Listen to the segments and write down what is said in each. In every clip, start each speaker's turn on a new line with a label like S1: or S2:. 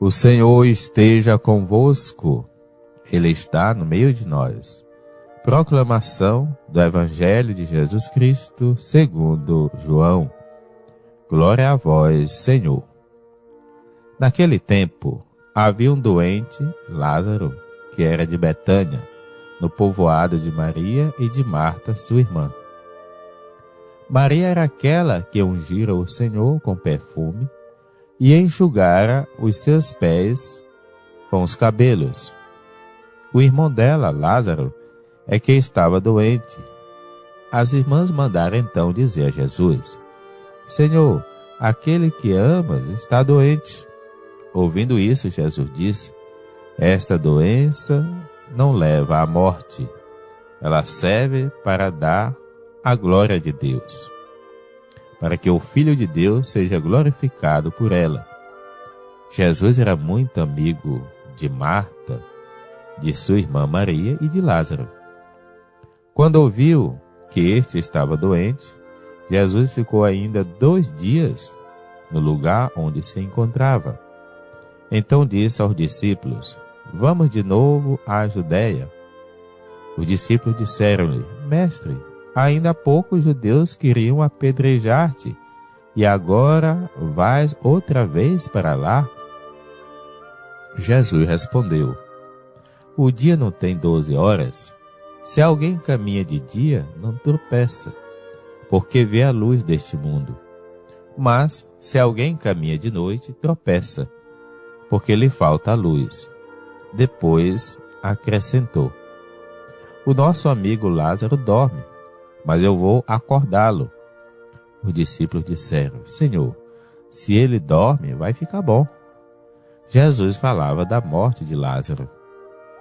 S1: O Senhor esteja convosco, Ele está no meio de nós. Proclamação do Evangelho de Jesus Cristo segundo João. Glória a vós, Senhor. Naquele tempo, havia um doente, Lázaro, que era de Betânia, no povoado de Maria e de Marta, sua irmã. Maria era aquela que ungira o Senhor com perfume e enxugara os seus pés com os cabelos. O irmão dela, Lázaro, é que estava doente. As irmãs mandaram então dizer a Jesus: Senhor, aquele que amas está doente. Ouvindo isso, Jesus disse: Esta doença não leva à morte. Ela serve para dar a glória de Deus, para que o Filho de Deus seja glorificado por ela. Jesus era muito amigo de Marta, de sua irmã Maria e de Lázaro. Quando ouviu que este estava doente, Jesus ficou ainda 2 dias no lugar onde se encontrava. Então disse aos discípulos: Vamos de novo à Judéia. Os discípulos disseram-lhe: Mestre, ainda há pouco os judeus queriam apedrejar-te, e agora vais outra vez para lá? Jesus respondeu: O dia não tem 12 horas? Se alguém caminha de dia, não tropeça, porque vê a luz deste mundo. Mas, se alguém caminha de noite, tropeça, porque lhe falta a luz. Depois acrescentou: O nosso amigo Lázaro dorme, mas eu vou acordá-lo. Os discípulos disseram: Senhor, se ele dorme, vai ficar bom. Jesus falava da morte de Lázaro,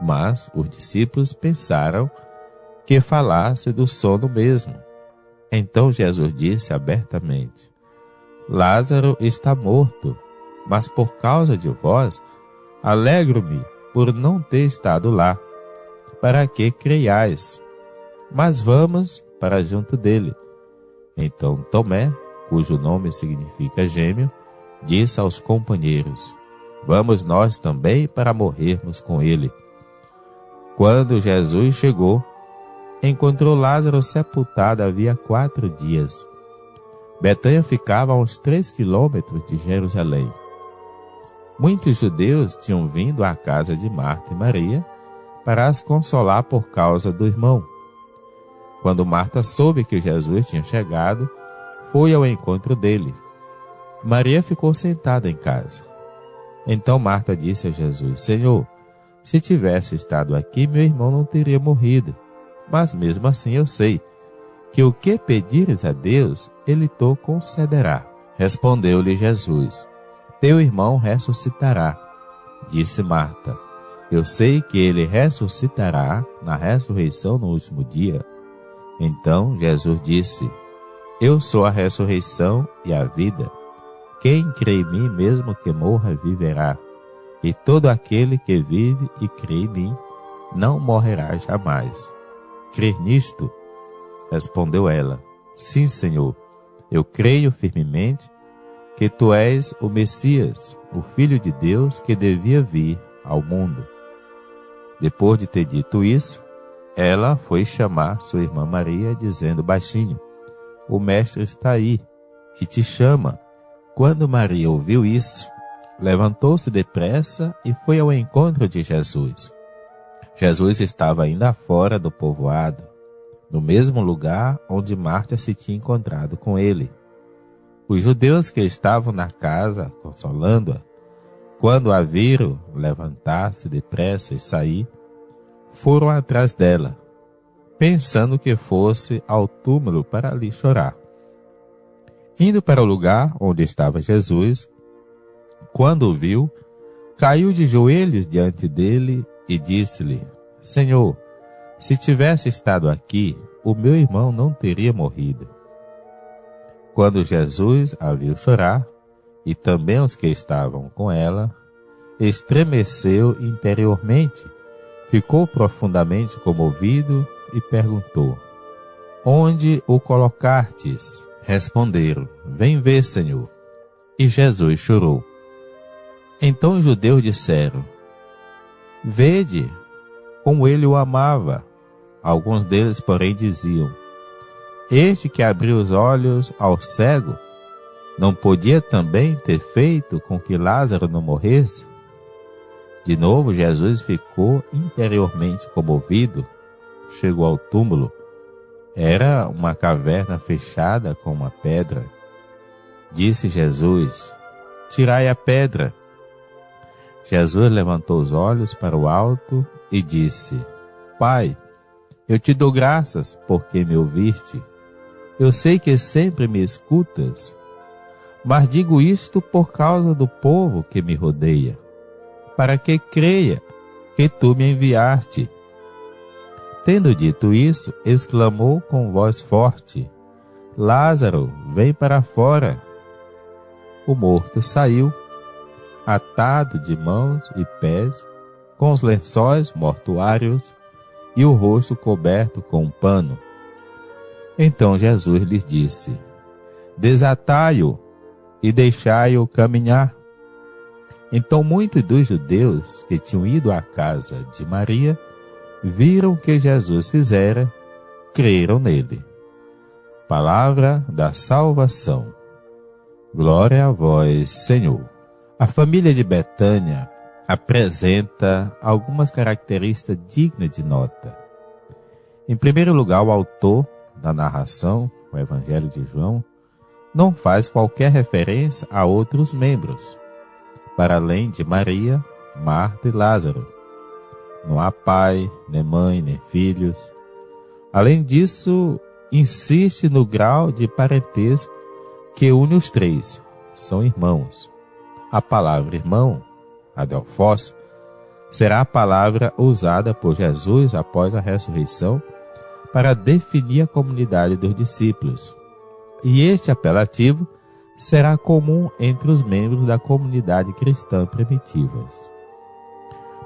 S1: mas os discípulos pensaram que falasse do sono mesmo. Então Jesus disse abertamente: Lázaro está morto, mas por causa de vós, alegro-me por não ter estado lá, para que creiais. Mas vamos para junto dele. Então Tomé, cujo nome significa gêmeo, disse aos companheiros: Vamos nós também para morrermos com ele. Quando Jesus chegou, encontrou Lázaro sepultado havia 4 dias. Betânia ficava a uns 3 quilômetros de Jerusalém. Muitos judeus tinham vindo à casa de Marta e Maria para as consolar por causa do irmão. Quando Marta soube que Jesus tinha chegado, foi ao encontro dele. Maria ficou sentada em casa. Então Marta disse a Jesus: Senhor, se tivesse estado aqui, meu irmão não teria morrido. Mas mesmo assim eu sei que o que pedires a Deus, Ele te concederá. Respondeu-lhe Jesus: Teu irmão ressuscitará. Disse Marta: Eu sei que ele ressuscitará na ressurreição no último dia. Então Jesus disse: Eu sou a ressurreição e a vida. Quem crê em mim, mesmo que morra, viverá. E todo aquele que vive e crê em mim, não morrerá jamais. Crer nisto? Respondeu ela: Sim, Senhor, eu creio firmemente que tu és o Messias, o Filho de Deus que devia vir ao mundo. Depois de ter dito isso, ela foi chamar sua irmã Maria, dizendo baixinho: O mestre está aí e te chama. Quando Maria ouviu isso, levantou-se depressa e foi ao encontro de Jesus. Jesus estava ainda fora do povoado, no mesmo lugar onde Marta se tinha encontrado com ele. Os judeus que estavam na casa, consolando-a, quando a viram levantar-se depressa e sair, foram atrás dela, pensando que fosse ao túmulo para ali chorar. Indo para o lugar onde estava Jesus, quando o viu, caiu de joelhos diante dele e disse-lhe: Senhor, se tivesse estado aqui, o meu irmão não teria morrido. Quando Jesus a viu chorar, e também os que estavam com ela, estremeceu interiormente, ficou profundamente comovido e perguntou: Onde o colocastes? Responderam: Vem ver, Senhor. E Jesus chorou. Então os judeus disseram: vede como ele o amava. Alguns deles, porém, diziam: este que abriu os olhos ao cego, não podia também ter feito com que Lázaro não morresse? De novo, Jesus ficou interiormente comovido. Chegou ao túmulo. Era uma caverna fechada com uma pedra. Disse Jesus: tirai a pedra. Jesus levantou os olhos para o alto e disse: Pai, eu te dou graças porque me ouviste. Eu sei que sempre me escutas, mas digo isto por causa do povo que me rodeia, para que creia que tu me enviaste. Tendo dito isso, exclamou com voz forte: Lázaro, vem para fora. O morto saiu, atado de mãos e pés, com os lençóis mortuários e o rosto coberto com um pano. Então Jesus lhes disse: desatai-o e deixai-o caminhar. Então muitos dos judeus que tinham ido à casa de Maria viram o que Jesus fizera, creram nele. Palavra da salvação. Glória a vós, Senhor. A família de Betânia apresenta algumas características dignas de nota. Em primeiro lugar, o autor da narração, o Evangelho de João, não faz qualquer referência a outros membros, para além de Maria, Marta e Lázaro. Não há pai, nem mãe, nem filhos. Além disso, insiste no grau de parentesco que une os três. São irmãos. A palavra irmão, adelphos, será a palavra usada por Jesus após a ressurreição para definir a comunidade dos discípulos. E este apelativo será comum entre os membros da comunidade cristã primitiva.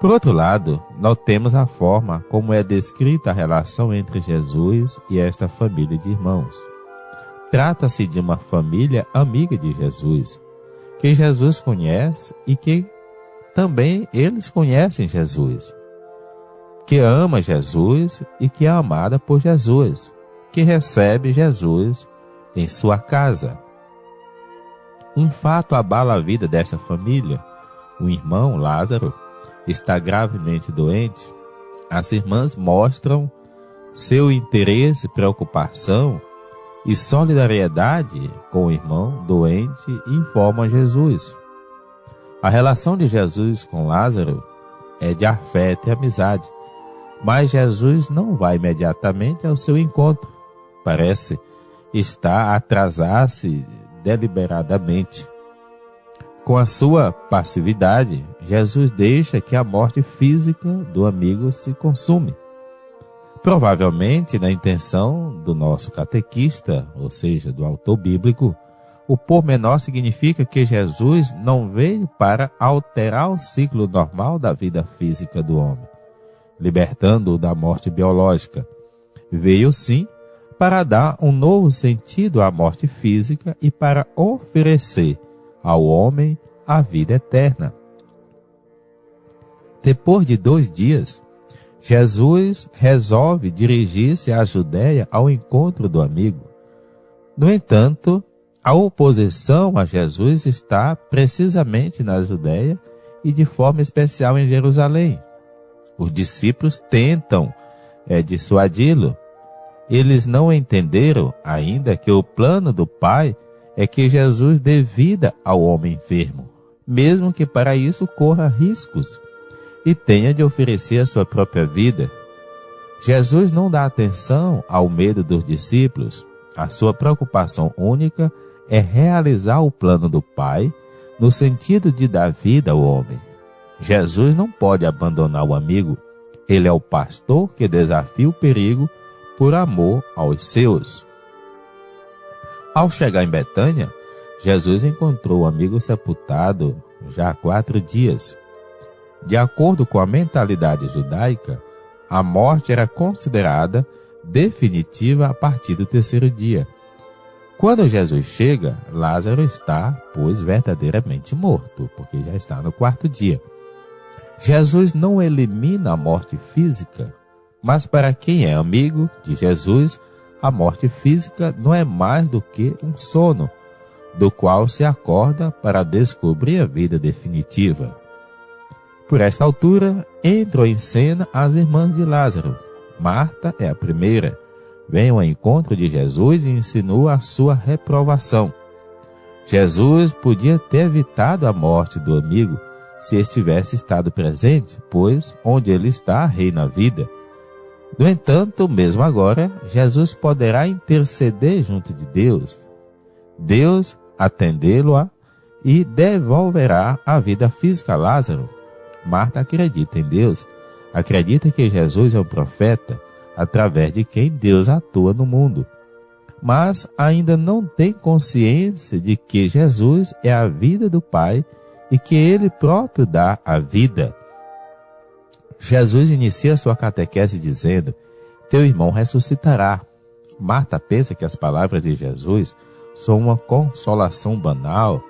S1: Por outro lado, notemos a forma como é descrita a relação entre Jesus e esta família de irmãos. Trata-se de uma família amiga de Jesus, que Jesus conhece e que também eles conhecem Jesus, que ama Jesus e que é amada por Jesus, que recebe Jesus em sua casa. Um fato abala a vida dessa família. O irmão Lázaro está gravemente doente. As irmãs mostram seu interesse, preocupação e solidariedade com o irmão doente e informam a Jesus. A relação de Jesus com Lázaro é de afeto e amizade, mas Jesus não vai imediatamente ao seu encontro. Parece estar a atrasar-se deliberadamente. Com a sua passividade, Jesus deixa que a morte física do amigo se consume. Provavelmente, na intenção do nosso catequista, ou seja, do autor bíblico, o pormenor significa que Jesus não veio para alterar o ciclo normal da vida física do homem, libertando-o da morte biológica. Veio sim para dar um novo sentido à morte física e para oferecer ao homem a vida eterna. Depois de 2 dias, Jesus resolve dirigir-se à Judéia ao encontro do amigo. No entanto, a oposição a Jesus está precisamente na Judéia e de forma especial em Jerusalém. Os discípulos tentam dissuadi-lo. Eles não entenderam ainda que o plano do Pai é que Jesus dê vida ao homem enfermo, mesmo que para isso corra riscos e tenha de oferecer a sua própria vida. Jesus não dá atenção ao medo dos discípulos. A sua preocupação única é realizar o plano do Pai no sentido de dar vida ao homem. Jesus não pode abandonar o amigo. Ele é o pastor que desafia o perigo por amor aos seus. Ao chegar em Betânia, Jesus encontrou o amigo sepultado já há 4 dias. De acordo com a mentalidade judaica, a morte era considerada definitiva a partir do 3º dia. Quando Jesus chega, Lázaro está, pois, verdadeiramente morto, porque já está no 4º dia. Jesus não elimina a morte física, mas para quem é amigo de Jesus, a morte física não é mais do que um sono, do qual se acorda para descobrir a vida definitiva. Por esta altura, entram em cena as irmãs de Lázaro. Marta é a primeira. Vem ao encontro de Jesus e insinua a sua reprovação. Jesus podia ter evitado a morte do amigo se estivesse estado presente, pois onde ele está, reina a vida. No entanto, mesmo agora, Jesus poderá interceder junto de Deus. Deus atendê-lo-á e devolverá a vida física a Lázaro. Marta acredita em Deus, acredita que Jesus é um profeta, através de quem Deus atua no mundo. Mas ainda não tem consciência de que Jesus é a vida do Pai e que Ele próprio dá a vida. Jesus inicia sua catequese dizendo: teu irmão ressuscitará. Marta pensa que as palavras de Jesus são uma consolação banal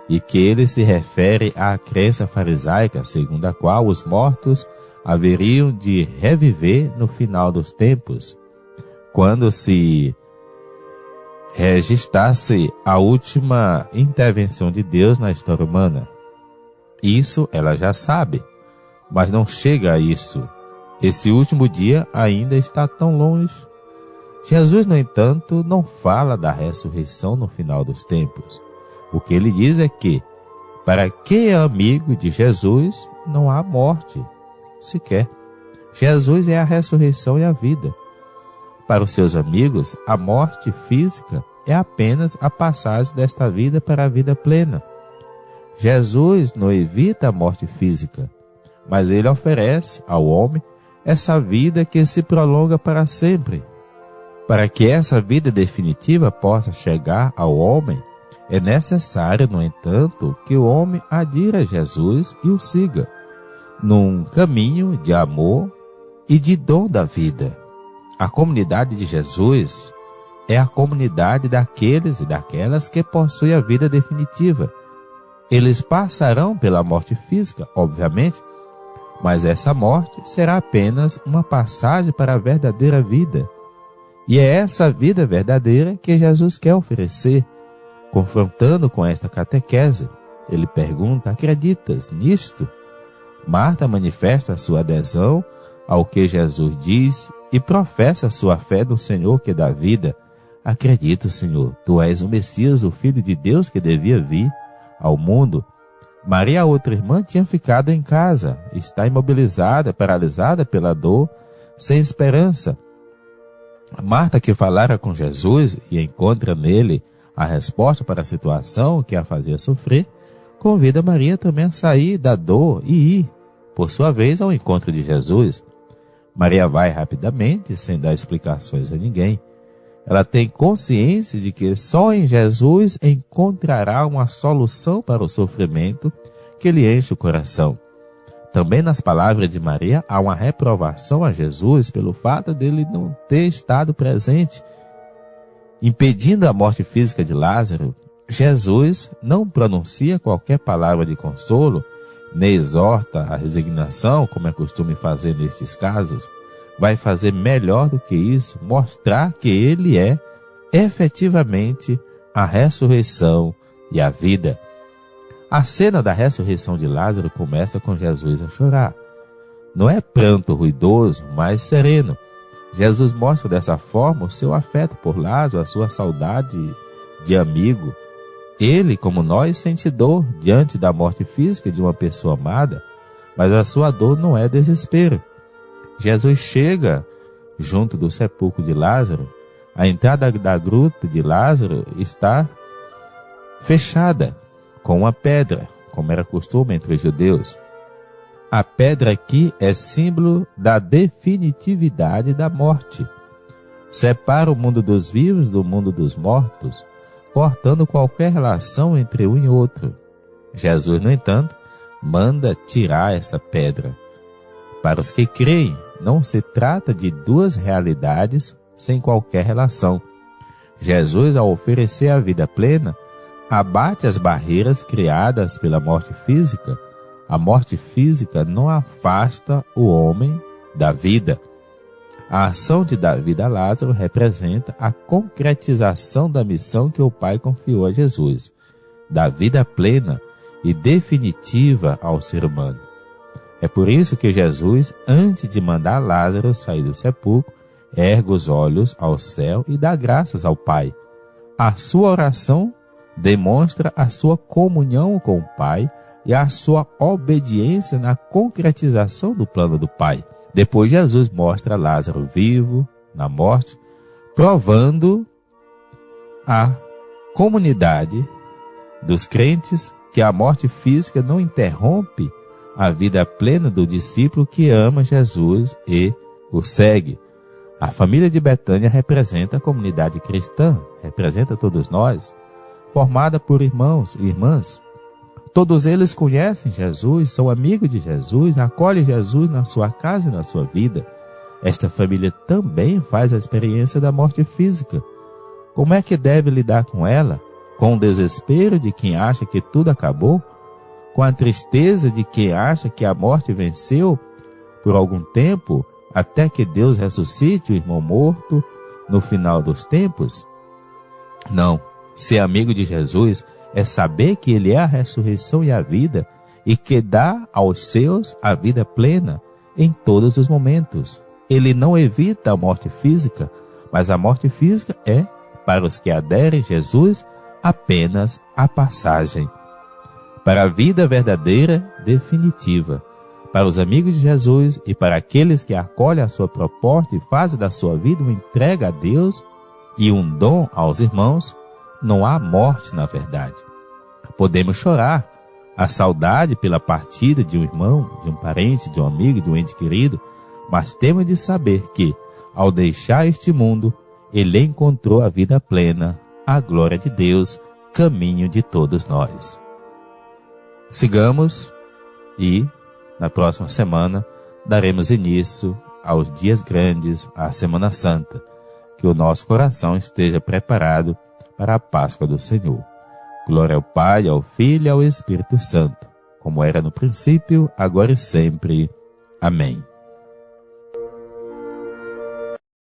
S1: e que ele se refere à crença farisaica, segundo a qual os mortos haveriam de reviver no final dos tempos, quando se registrasse a última intervenção de Deus na história humana. Isso ela já sabe, mas não chega a isso. Esse último dia ainda está tão longe. Jesus, no entanto, não fala da ressurreição no final dos tempos. O que ele diz é que, para quem é amigo de Jesus, não há morte sequer. Jesus é a ressurreição e a vida. Para os seus amigos, a morte física é apenas a passagem desta vida para a vida plena. Jesus não evita a morte física, mas ele oferece ao homem essa vida que se prolonga para sempre. Para que essa vida definitiva possa chegar ao homem, é necessário, no entanto, que o homem adira a Jesus e o siga, num caminho de amor e de dom da vida. A comunidade de Jesus é a comunidade daqueles e daquelas que possuem a vida definitiva. Eles passarão pela morte física, obviamente, mas essa morte será apenas uma passagem para a verdadeira vida. E é essa vida verdadeira que Jesus quer oferecer. Confrontando com esta catequese, ele pergunta: acreditas nisto? Marta manifesta sua adesão ao que Jesus diz e professa sua fé no Senhor que dá vida. Acredito, Senhor, tu és o Messias, o Filho de Deus que devia vir ao mundo. Maria, a outra irmã, tinha ficado em casa, está imobilizada, paralisada pela dor, sem esperança. Marta, que falara com Jesus e encontra nele a resposta para a situação que a fazia sofrer, convida Maria também a sair da dor e ir, por sua vez, ao encontro de Jesus. Maria vai rapidamente, sem dar explicações a ninguém. Ela tem consciência de que só em Jesus encontrará uma solução para o sofrimento que lhe enche o coração. Também nas palavras de Maria há uma reprovação a Jesus pelo fato dele não ter estado presente. Impedindo a morte física de Lázaro, Jesus não pronuncia qualquer palavra de consolo, nem exorta a resignação, como é costume fazer nestes casos. Vai fazer melhor do que isso, mostrar que ele é efetivamente a ressurreição e a vida. A cena da ressurreição de Lázaro começa com Jesus a chorar. Não é pranto ruidoso, mas sereno. Jesus mostra dessa forma o seu afeto por Lázaro, a sua saudade de amigo. Ele, como nós, sente dor diante da morte física de uma pessoa amada, mas a sua dor não é desespero. Jesus chega junto do sepulcro de Lázaro. A entrada da gruta de Lázaro está fechada com uma pedra, como era costume entre os judeus. A pedra aqui é símbolo da definitividade da morte. Separa o mundo dos vivos do mundo dos mortos, cortando qualquer relação entre um e outro. Jesus, no entanto, manda tirar essa pedra. Para os que creem, não se trata de duas realidades sem qualquer relação. Jesus, ao oferecer a vida plena, abate as barreiras criadas pela morte física. A morte física não afasta o homem da vida. A ação de dar vida a Lázaro representa a concretização da missão que o Pai confiou a Jesus, da vida plena e definitiva ao ser humano. É por isso que Jesus, antes de mandar Lázaro sair do sepulcro, ergue os olhos ao céu e dá graças ao Pai. A sua oração demonstra a sua comunhão com o Pai e a sua obediência na concretização do plano do Pai. Depois Jesus mostra Lázaro vivo na morte, provando à comunidade dos crentes que a morte física não interrompe a vida plena do discípulo que ama Jesus e o segue. A família de Betânia representa a comunidade cristã, representa todos nós, formada por irmãos e irmãs. Todos eles conhecem Jesus, são amigos de Jesus, acolhem Jesus na sua casa e na sua vida. Esta família também faz a experiência da morte física. Como é que deve lidar com ela? Com o desespero de quem acha que tudo acabou? Com a tristeza de quem acha que a morte venceu por algum tempo, até que Deus ressuscite o irmão morto no final dos tempos? Não, ser amigo de Jesus é saber que Ele é a ressurreição e a vida e que dá aos seus a vida plena em todos os momentos. Ele não evita a morte física, mas a morte física é, para os que aderem a Jesus, apenas a passagem. Para a vida verdadeira, definitiva, para os amigos de Jesus e para aqueles que acolhem a sua proposta e fazem da sua vida uma entrega a Deus e um dom aos irmãos, não há morte na verdade. Podemos chorar a saudade pela partida de um irmão, de um parente, de um amigo, de um ente querido, mas temos de saber que, ao deixar este mundo, ele encontrou a vida plena, a glória de Deus, caminho de todos nós. Sigamos e, na próxima semana, daremos início aos dias grandes, à Semana Santa, que o nosso coração esteja preparado para a Páscoa do Senhor. Glória ao Pai, ao Filho e ao Espírito Santo, como era no princípio, agora e sempre. Amém.